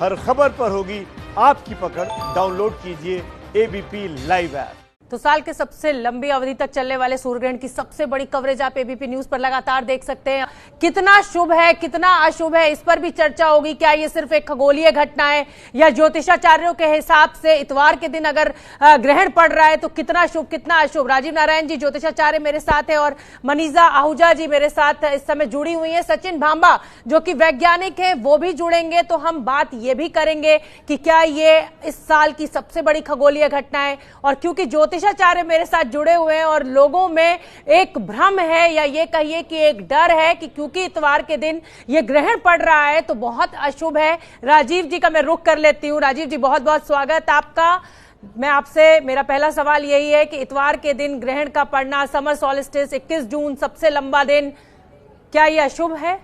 हर खबर पर होगी आपकी पकड़। डाउनलोड कीजिए एबीपी लाइव ऐप। तो साल के सबसे लंबी अवधि तक चलने वाले सूर्यग्रहण की सबसे बड़ी कवरेज आप एबीपी न्यूज पर लगातार देख सकते हैं। कितना शुभ है, कितना अशुभ है, इस पर भी चर्चा होगी। क्या ये सिर्फ एक खगोलीय घटना है या ज्योतिषाचार्यों के हिसाब से इतवार के दिन अगर ग्रहण पड़ रहा है तो कितना शुभ कितना अशुभ। राजीव नारायण जी ज्योतिषाचार्य मेरे साथ है और मनीषा आहूजा जी मेरे साथ इस समय जुड़ी हुई है। सचिन भांबा जो कि वैज्ञानिक है वो भी जुड़ेंगे। तो हम बात ये भी करेंगे कि क्या ये इस साल की सबसे बड़ी खगोलीय घटना है, और क्योंकि ज्योतिषाचार्य मेरे साथ जुड़े हुए हैं और लोगों में एक भ्रम है या ये कहिए कि एक डर है कि क्योंकि इतवार के दिन ये ग्रहण पड़ रहा है तो बहुत अशुभ है। राजीव जी का मैं रुख कर लेती हूँ। राजीव जी बहुत बहुत स्वागत आपका। मैं आपसे मेरा पहला सवाल यही है कि इतवार के दिन ग्रहण का पड़ना, समर सॉलिस्टिस 21 जून सबसे लंबा दिन, क्या ये अशुभ है?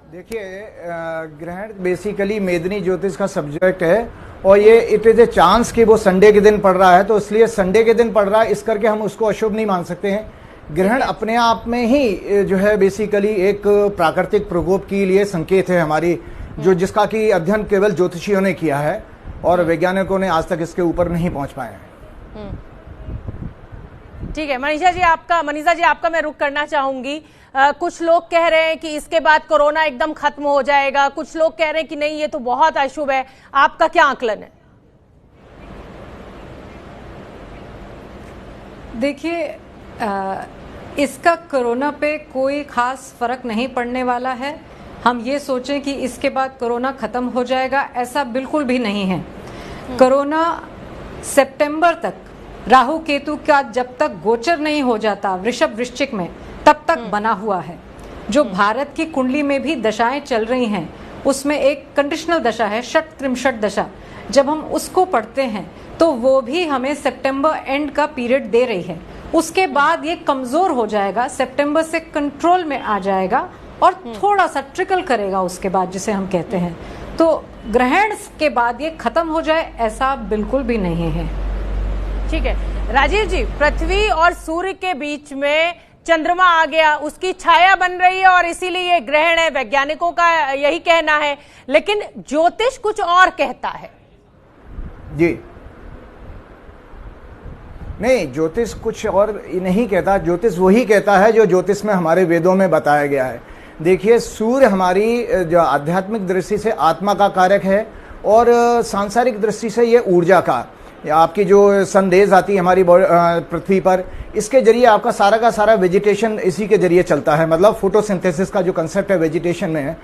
देखिए, ग्रहण बेसिकली मेदिनी ज्योतिष का सब्जेक्ट है और ये इट इज ए चांस कि वो संडे के दिन पड़ रहा है, तो इसलिए संडे के दिन पड़ रहा है इस करके हम उसको अशुभ नहीं मान सकते हैं। ग्रहण अपने आप में ही जो है बेसिकली एक प्राकृतिक प्रकोप के लिए संकेत है हमारी, जो जिसका कि अध्ययन केवल ज्योतिषियों ने किया है और वैज्ञानिकों ने आज तक इसके ऊपर नहीं पहुंच पाए हैं। ठीक है, मनीषा जी आपका मैं रुख करना चाहूंगी। कुछ लोग कह रहे हैं कि इसके बाद कोरोना एकदम खत्म हो जाएगा, कुछ लोग कह रहे हैं कि नहीं ये तो बहुत अशुभ है। आपका क्या आकलन है? देखिए, इसका कोरोना पे कोई खास फर्क नहीं पड़ने वाला है। हम ये सोचें कि इसके बाद कोरोना खत्म हो जाएगा, ऐसा बिल्कुल भी नहीं है। कोरोना सितंबर तक राहु केतु का जब तक गोचर नहीं हो जाता वृषभ वृश्चिक में तब तक बना हुआ है। जो भारत की कुंडली में भी दशाएं चल रही हैं उसमें एक कंडीशनल दशा है, षट त्रिमषट दशा। जब हम उसको पढ़ते हैं तो वो भी हमें सितंबर एंड का पीरियड दे रही है। उसके बाद ये कमजोर हो जाएगा, सितंबर से कंट्रोल में आ जाएगा और थोड़ा सा ट्रिकल करेगा उसके बाद, जिसे हम कहते हैं। तो ग्रहण के बाद ये खत्म हो जाए ऐसा बिल्कुल भी नहीं है। ठीक है राजीव जी, पृथ्वी और सूर्य के बीच में चंद्रमा आ गया, उसकी छाया बन रही है और इसीलिए ये ग्रहण है, वैज्ञानिकों का यही कहना है। लेकिन ज्योतिष कुछ और कहता है। जी नहीं, ज्योतिष कुछ और नहीं कहता। ज्योतिष वही कहता है जो ज्योतिष में हमारे वेदों में बताया गया है। देखिए, सूर्य हमारी जो आध्यात्मिक दृष्टि से आत्मा का कारक है और सांसारिक दृष्टि से ये ऊर्जा का, आपकी जो सनरेज आती है हमारी पृथ्वी पर, इसके जरिए आपका सारा का सारा वेजिटेशन इसी के जरिए चलता है। मतलब फोटोसिंथेसिस का जो कंसेप्ट है वेजिटेशन में है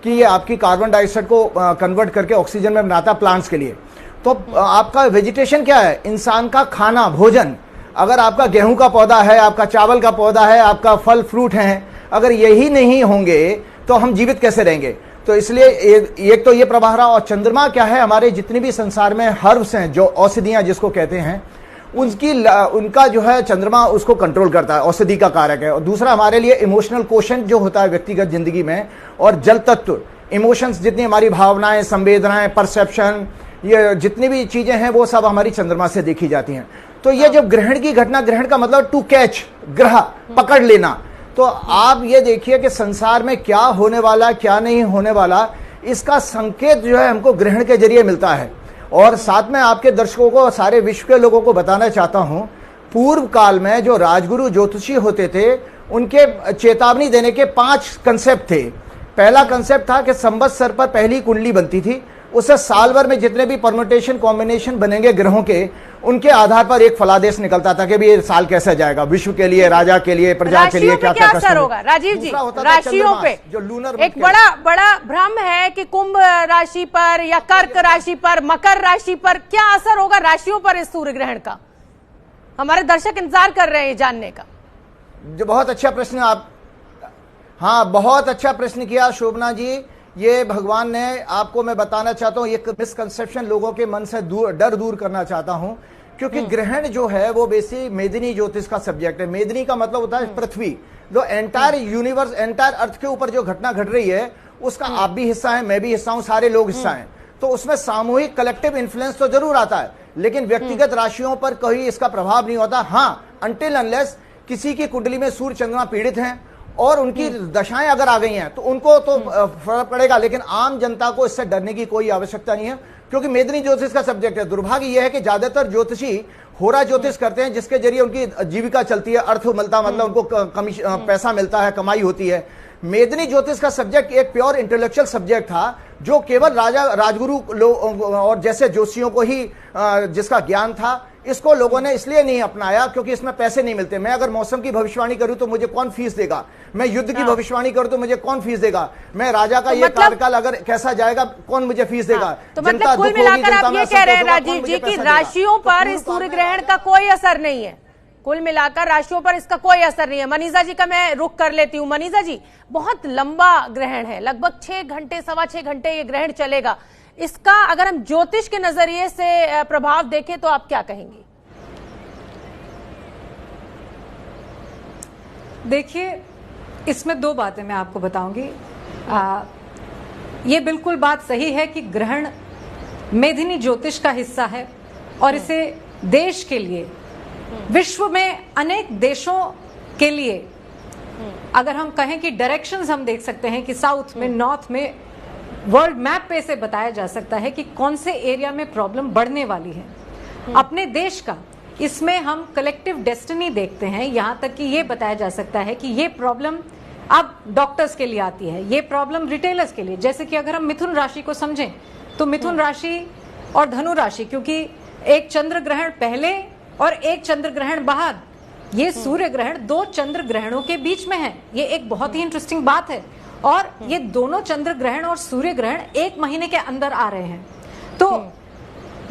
कि ये आपकी कार्बन डाइऑक्साइड को कन्वर्ट करके ऑक्सीजन में बनाता है प्लांट्स के लिए। तो आपका वेजिटेशन क्या है? इंसान का खाना, भोजन। अगर आपका गेहूं का पौधा है, आपका चावल का पौधा है, आपका फल फ्रूट है, अगर यही नहीं होंगे तो हम जीवित कैसे रहेंगे? तो इसलिए एक तो ये प्रभाव रहा। और चंद्रमा क्या है? हमारे जितने भी संसार में हर्ब्स हैं, जो औषधियां जिसको कहते हैं, उनका जो है चंद्रमा उसको कंट्रोल करता है, औषधि का कारक है। और दूसरा हमारे लिए इमोशनल कोशेंट जो होता है व्यक्तिगत जिंदगी में, और जल तत्व, इमोशंस, जितनी हमारी भावनाएं, संवेदनाएं, परसेप्शन, ये जितनी भी चीजें हैं वो सब हमारी चंद्रमा से देखी जाती हैं। तो ये जब ग्रहण की घटना, ग्रहण का मतलब टू कैच, ग्रह, पकड़ लेना। तो आप ये देखिए कि संसार में क्या होने वाला, क्या नहीं होने वाला, इसका संकेत जो है हमको ग्रहण के जरिए मिलता है। और साथ में आपके दर्शकों को, सारे विश्व के लोगों को बताना चाहता हूं, पूर्व काल में जो राजगुरु ज्योतिषी होते थे उनके चेतावनी देने के 5 कंसेप्ट थे। पहला कंसेप्ट था कि संवत्सर पर पहली कुंडली बनती थी, उससे साल भर में जितने भी परम्यूटेशन कॉम्बिनेशन बनेंगे ग्रहों के, उनके आधार पर एक फलादेश निकलता था कि भी ये साल कैसा जाएगा, विश्व के लिए, राजा के लिए, प्रजा के लिए, क्या असर होगा। राजीव जी, राशियों पे जो लूनर एक बड़ा भ्रम है कि कुंभ राशि पर या कर्क राशि पर, मकर राशि पर क्या असर होगा राशियों पर इस सूर्य ग्रहण का? हमारे दर्शक इंतजार कर रहे हैं जानने का। जो बहुत अच्छा प्रश्न आप, हाँ बहुत अच्छा प्रश्न किया शोभना जी। ये भगवान ने आपको, मैं बताना चाहता हूं, ये मिसकंसेप्शन लोगों के मन से डर दूर करना चाहता हूं, क्योंकि ग्रहण जो है वो बेसिक मेदिनी ज्योतिष का सब्जेक्ट है। मेदिनी का मतलब होता है पृथ्वी, जो एंटायर यूनिवर्स, एंटायर अर्थ के ऊपर जो घटना घट रही है उसका आप भी हिस्सा है, मैं भी हिस्सा हूं, सारे लोग हिस्सा हैं। तो उसमें सामूहिक कलेक्टिव इन्फ्लुएंस तो जरूर आता है, लेकिन व्यक्तिगत राशियों पर कहीं इसका प्रभाव नहीं होता। हाँ, अनटिल अनलेस किसी की कुंडली में सूर्य चंद्रमा पीड़ित हैं और उनकी दशाएं अगर आ गई हैं तो उनको तो फर्क पड़ेगा, लेकिन आम जनता को इससे डरने की कोई आवश्यकता नहीं है, क्योंकि मेदिनी ज्योतिष का सब्जेक्ट है। दुर्भाग्य यह है कि ज्यादातर ज्योतिषी होरा ज्योतिष करते हैं, जिसके जरिए उनकी जीविका चलती है, अर्थ मिलता, मतलब उनको पैसा मिलता है, कमाई होती है। मेदिनी ज्योतिष का सब्जेक्ट एक प्योर इंटेलेक्चुअल सब्जेक्ट था, जो केवल राजा राजगुरु और जैसे जोशियों को ही जिसका ज्ञान था। इसको लोगों ने इसलिए नहीं अपनाया क्योंकि इसमें पैसे नहीं मिलते। मैं अगर मौसम की भविष्यवाणी करूं तो मुझे कौन फीस देगा, मैं युद्ध की भविष्यवाणी करूं तो मुझे कौन फीस देगा, मैं राजा का ये कार्यकाल अगर कैसा जाएगा कौन मुझे फीस देगा। तो मतलब कुल मिलाकर आप ये कह रहे हैं राजीव जी की राशियों पर इस सूर्य ग्रहण का कोई असर नहीं है, कुल मिलाकर राशियों पर इसका कोई असर नहीं है। मनीषा जी का मैं रुख कर लेती हूँ। मनीषा जी, बहुत लंबा ग्रहण है, लगभग 6 घंटे 6.25 घंटे ये ग्रहण चलेगा। इसका अगर हम ज्योतिष के नजरिए से प्रभाव देखें तो आप क्या कहेंगी? देखिए, इसमें 2 बातें मैं आपको बताऊंगी। ये बिल्कुल बात सही है कि ग्रहण मेदिनी ज्योतिष का हिस्सा है और इसे देश के लिए, विश्व में अनेक देशों के लिए, अगर हम कहें कि डायरेक्शंस हम देख सकते हैं कि साउथ में, नॉर्थ में, वर्ल्ड मैप पे इसे बताया जा सकता है कि कौन से एरिया में प्रॉब्लम बढ़ने वाली है अपने देश का। इसमें हम कलेक्टिव डेस्टिनी देखते हैं, यहां तक कि ये बताया जा सकता है कि ये प्रॉब्लम अब डॉक्टर्स के लिए आती है, ये प्रॉब्लम रिटेलर्स के लिए। जैसे कि अगर हम मिथुन राशि को समझें तो मिथुन राशि और धनु राशि, क्योंकि एक चंद्र ग्रहण पहले और एक चंद्र ग्रहण बाद, ये सूर्य ग्रहण 2 चंद्र ग्रहणों के बीच में है। ये एक बहुत ही इंटरेस्टिंग बात है और ये दोनों चंद्र ग्रहण और सूर्य ग्रहण 1 महीने के अंदर आ रहे हैं। तो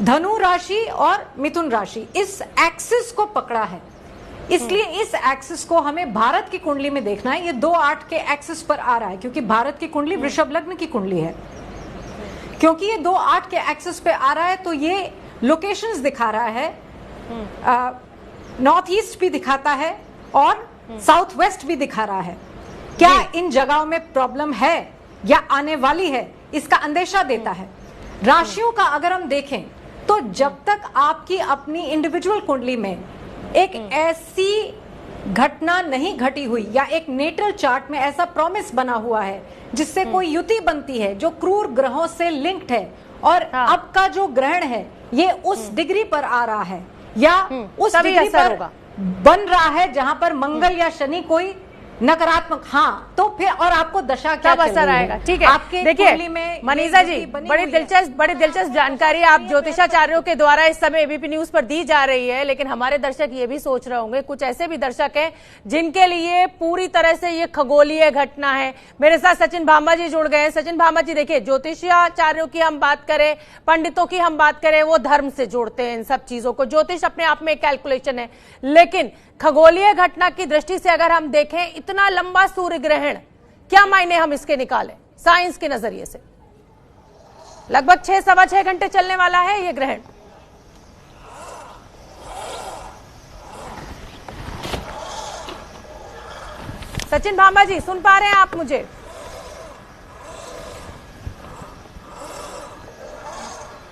धनु राशि और मिथुन राशि इस एक्सिस को पकड़ा है, इसलिए इस एक्सिस को हमें भारत की कुंडली में देखना है। ये 2-8 के एक्सिस पर आ रहा है, क्योंकि भारत की कुंडली वृषभ लग्न की कुंडली है। क्योंकि ये 2-8 के एक्सिस पे आ रहा है तो ये लोकेशंस दिखा रहा है, नॉर्थ ईस्ट भी दिखाता है और साउथ वेस्ट भी दिखा रहा है। क्या इन जगहों में प्रॉब्लम है या आने वाली है, इसका अंदेशा देता है। राशियों का अगर हम देखें तो जब तक आपकी अपनी इंडिविजुअल कुंडली में एक ऐसी घटना नहीं घटी हुई या एक नेटल चार्ट में ऐसा प्रॉमिस बना हुआ है जिससे कोई युति बनती है जो क्रूर ग्रहों से लिंक्ड है, और अब का जो ग्रहण है ये उस डिग्री पर आ रहा है या उस डिग्री पर बन रहा है जहां पर मंगल या शनि कोई नकारात्मक, हाँ, तो फिर और आपको दशा क्या असर आएगा। ठीक है, आपके देखिए मनीषा जी, बड़ी दिलचस्प जानकारी आप ज्योतिषाचार्यों के द्वारा इस समय एबीपी न्यूज पर दी जा रही है। लेकिन हमारे दर्शक ये भी सोच रहे होंगे, कुछ ऐसे भी दर्शक हैं जिनके लिए पूरी तरह से ये खगोलीय घटना है। मेरे साथ सचिन भामा जी जुड़ गए हैं। सचिन भामा जी, देखिए, ज्योतिषाचार्यों की हम बात करें, पंडितों की हम बात करें, वो धर्म से जोड़ते हैं इन सब चीजों को। ज्योतिष अपने आप में एक कैलकुलेशन है, लेकिन खगोलीय घटना की दृष्टि से अगर हम देखें, इतना लंबा सूर्य ग्रहण, क्या मायने हम इसके निकालें साइंस के नजरिए से? लगभग 6-6.25 घंटे चलने वाला है ये ग्रहण। सचिन भामा जी, सुन पा रहे हैं आप मुझे?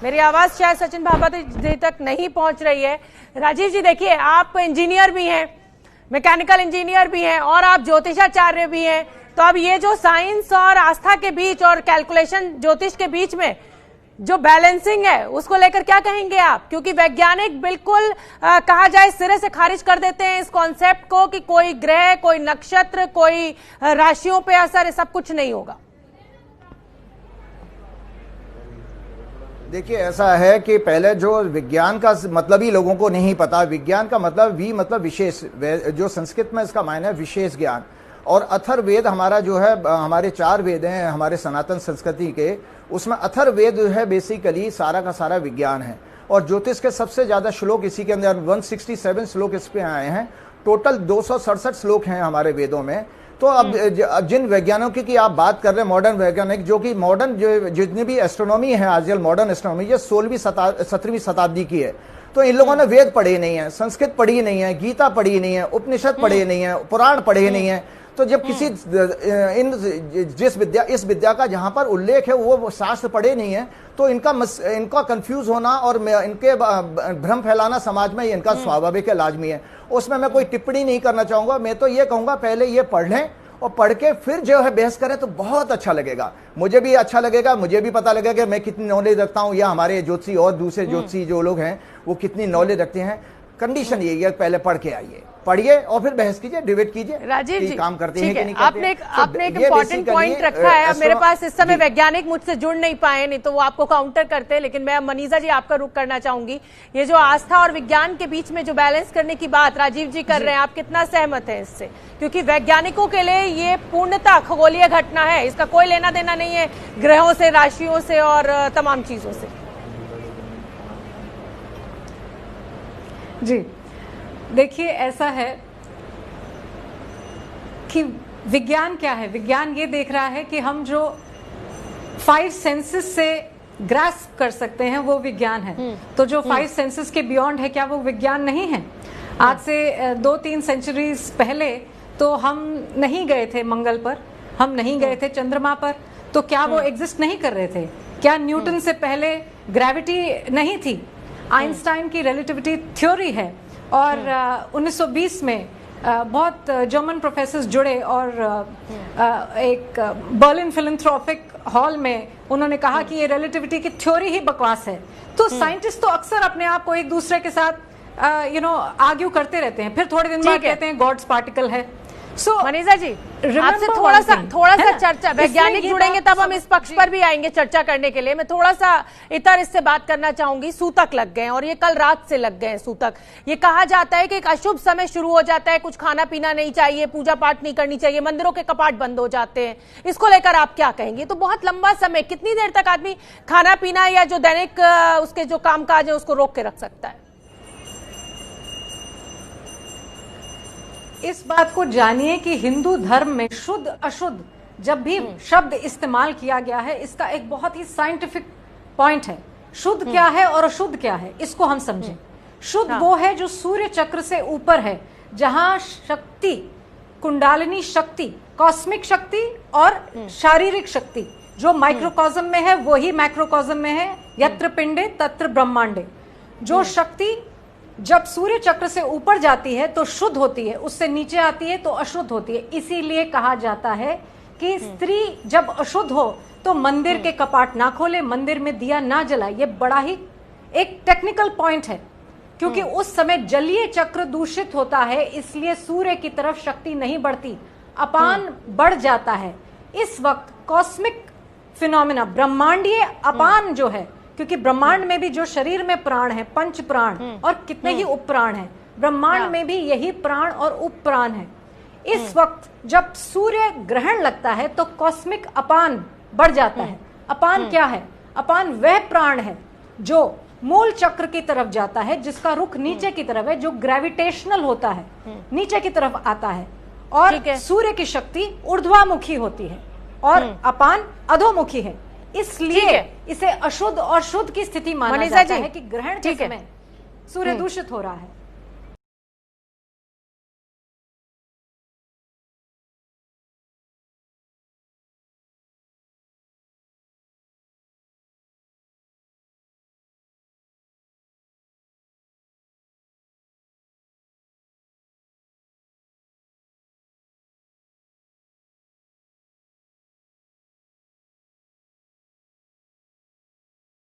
मेरी आवाज शायद सचिन भामा जी तक नहीं पहुंच रही है। राजीव जी, देखिए, आप इंजीनियर भी हैं, मैकेनिकल इंजीनियर भी हैं और आप ज्योतिषाचार्य भी हैं, तो अब ये जो साइंस और आस्था के बीच और कैलकुलेशन ज्योतिष के बीच में जो बैलेंसिंग है, उसको लेकर क्या कहेंगे आप? क्योंकि वैज्ञानिक बिल्कुल कहा जाए सिरे से खारिज कर देते हैं इस कॉन्सेप्ट को कि कोई ग्रह, कोई नक्षत्र, कोई राशियों पे असर, सब कुछ नहीं होगा। देखिए, ऐसा है कि पहले जो विज्ञान का मतलब ही लोगों को नहीं पता। विज्ञान का मतलब मतलब विशेष, जो संस्कृत में इसका मायने है विशेष ज्ञान। और अथर्ववेद हमारा जो है, हमारे 4 वेद हैं हमारे सनातन संस्कृति के, उसमें अथर्ववेद जो है बेसिकली सारा का सारा विज्ञान है। और ज्योतिष के सबसे ज्यादा श्लोक इसी के अंदर 167 श्लोक इस पे आए हैं। टोटल 267 श्लोक हैं हमारे वेदों में। तो अब जिन वैज्ञानिकों की आप बात कर रहे हैं, मॉडर्न वैज्ञानिक, जो कि मॉडर्न जितनी भी एस्ट्रोनॉमी है आजकल, मॉडर्न एस्ट्रोनॉमी, ये 17वीं शताब्दी की है। तो इन लोगों ने वेद पढ़े नहीं है, संस्कृत पढ़ी नहीं है, गीता पढ़ी नहीं है, उपनिषद पढ़े नहीं है, पुराण पढ़े नहीं है। तो जब किसी इस विद्या का जहां पर उल्लेख है वो शास्त्र पढ़े नहीं है, तो इनका कंफ्यूज होना और इनके भ्रम फैलाना समाज में इनका स्वाभाविक है, लाजमी है। उसमें मैं कोई टिप्पणी नहीं करना चाहूंगा। मैं तो ये कहूंगा पहले ये पढ़ लें और पढ़ के फिर जो है बहस करें तो बहुत अच्छा लगेगा, मुझे भी अच्छा लगेगा, मुझे भी पता लगेगा कि मैं कितनी नॉलेज रखता हूं या हमारे ज्योतिषी और दूसरे ज्योतिषी जो लोग हैं वो कितनी नॉलेज रखते हैं। कंडीशन यही है, पहले पढ़ के आइए, पढ़िए और फिर बहस कीजिए, डिबेट कीजिए। राजीव जी, काम करते हैं कि नहीं आपने एक इम्पोर्टेंट पॉइंट रखा है। मेरे पास इस समय वैज्ञानिक मुझसे जुड़ नहीं पाए, नहीं तो वो आपको काउंटर करते हैं, लेकिन मैं मनीषा जी आपका रुख करना चाहूंगी। ये जो आस्था और विज्ञान के बीच में जो बैलेंस करने की बात राजीव जी कर रहे हैं, आप कितना सहमत हैं इससे? क्योंकि वैज्ञानिकों के लिए ये पूर्णतः खगोलीय घटना है, इसका कोई लेना देना नहीं है ग्रहों से, राशियों से और तमाम चीजों से। जी देखिए, ऐसा है कि विज्ञान क्या है, विज्ञान ये देख रहा है कि हम जो 5 सेंसेस से ग्रास्प कर सकते हैं वो विज्ञान है। तो जो 5 सेंसेस के बियॉन्ड है, क्या वो विज्ञान नहीं है? आज से 2-3 सेंचुरीज पहले तो हम नहीं गए थे मंगल पर, हम नहीं गए थे चंद्रमा पर, तो क्या वो एग्जिस्ट नहीं कर रहे थे? क्या न्यूटन से पहले ग्रेविटी नहीं थी? आइंस्टाइन की रिलेटिविटी थ्योरी है, और 1920 में बहुत जर्मन प्रोफेसर जुड़े और एक बर्लिन फिलैंथ्रोपिक हॉल में उन्होंने कहा कि ये रिलेटिविटी की थ्योरी ही बकवास है। तो साइंटिस्ट तो अक्सर अपने आप को एक दूसरे के साथ आर्ग्यू करते रहते हैं, फिर थोड़े दिन बाद कहते हैं गॉड्स पार्टिकल है। मनीषा जी, आपसे थोड़ा सा चर्चा, वैज्ञानिक जुड़ेंगे तब हम इस पक्ष पर भी आएंगे चर्चा करने के लिए। मैं थोड़ा सा इतर इससे बात करना चाहूंगी। सूतक लग गए और ये कल रात से लग गए सूतक। ये कहा जाता है कि एक अशुभ समय शुरू हो जाता है, कुछ खाना पीना नहीं चाहिए, पूजा पाठ नहीं करनी चाहिए, मंदिरों के कपाट बंद हो जाते हैं। इसको लेकर आप क्या कहेंगे? तो बहुत लंबा समय, कितनी देर तक आदमी खाना पीना या जो दैनिक उसके जो कामकाज है उसको रोक के रख सकता है? इस बात को जानिए कि हिंदू धर्म में शुद्ध अशुद्ध जब भी शब्द इस्तेमाल किया गया है, इसका एक बहुत ही साइंटिफिक पॉइंट है। शुद्ध क्या है और अशुद्ध क्या है, इसको हम समझें। शुद्ध वो है जो सूर्य चक्र से ऊपर है, जहां शक्ति, कुंडालिनी शक्ति, कॉस्मिक शक्ति और शारीरिक शक्ति जो माइक्रोकॉज्म में है वही मैक्रोकॉज्म में है। यत्र पिंडे तत्र ब्रह्मांडे। जो शक्ति जब सूर्य चक्र से ऊपर जाती है तो शुद्ध होती है, उससे नीचे आती है तो अशुद्ध होती है। इसीलिए कहा जाता है कि स्त्री जब अशुद्ध हो तो मंदिर के कपाट ना खोले, मंदिर में दिया ना जलाए। ये बड़ा ही एक टेक्निकल पॉइंट है, क्योंकि उस समय जलीय चक्र दूषित होता है, इसलिए सूर्य की तरफ शक्ति नहीं बढ़ती, अपान बढ़ जाता है। इस वक्त कॉस्मिक फिनोमिना, ब्रह्मांडीय अपान जो है, क्योंकि ब्रह्मांड में भी जो शरीर में प्राण है, पंच प्राण और कितने ही उप प्राण है, ब्रह्मांड में भी यही प्राण और उप प्राण है। इस वक्त जब सूर्य ग्रहण लगता है तो कॉस्मिक अपान बढ़ जाता है। अपान क्या है? अपान वह प्राण है जो मूल चक्र की तरफ जाता है, जिसका रुख नीचे की तरफ है, जो ग्रेविटेशनल होता है, नीचे की तरफ आता है। और सूर्य की शक्ति ऊर्ध्वामुखी होती है और अपान अधोमुखी है। इसलिए इसे अशुद्ध और शुद्ध की स्थिति माना जाता है कि ग्रहण के समय सूर्य दूषित हो रहा है।